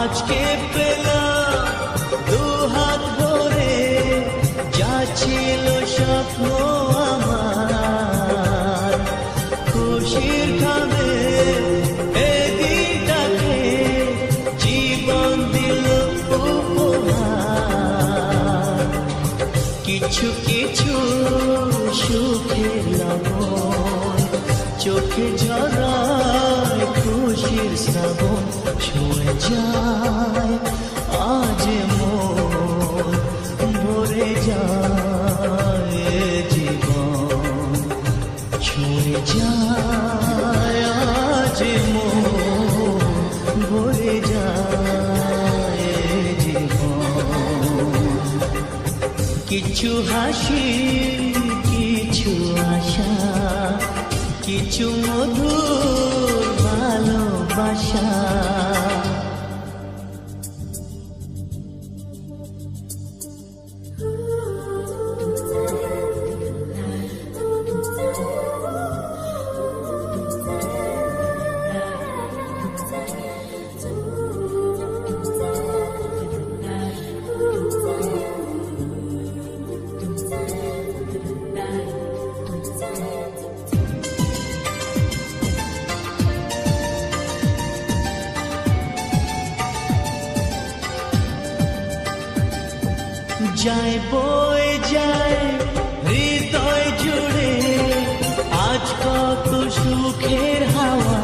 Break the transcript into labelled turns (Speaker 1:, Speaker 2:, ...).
Speaker 1: আজকে পেলাম দু হাত ভরে, যা ছিল স্বপ্ন আমার, খুশির খাবে এই দিনটাকে জীবন দিল উপহার। কিছু কিছু সুখের লবণ চোখে ঝরায় খুশির শ্রাবণ, ছুঁয়ে যায় আজ মন, ভরে যায় জীবন, ছুঁয়ে যায় আজ মন, ভরে যায় জীবন। কিছু হাসি, কিছু আশা, কিছু মধুর ভালোবাসা। যায় বয়ে যায় হৃদয় জুড়ে আজ কত সুখের হাওয়া,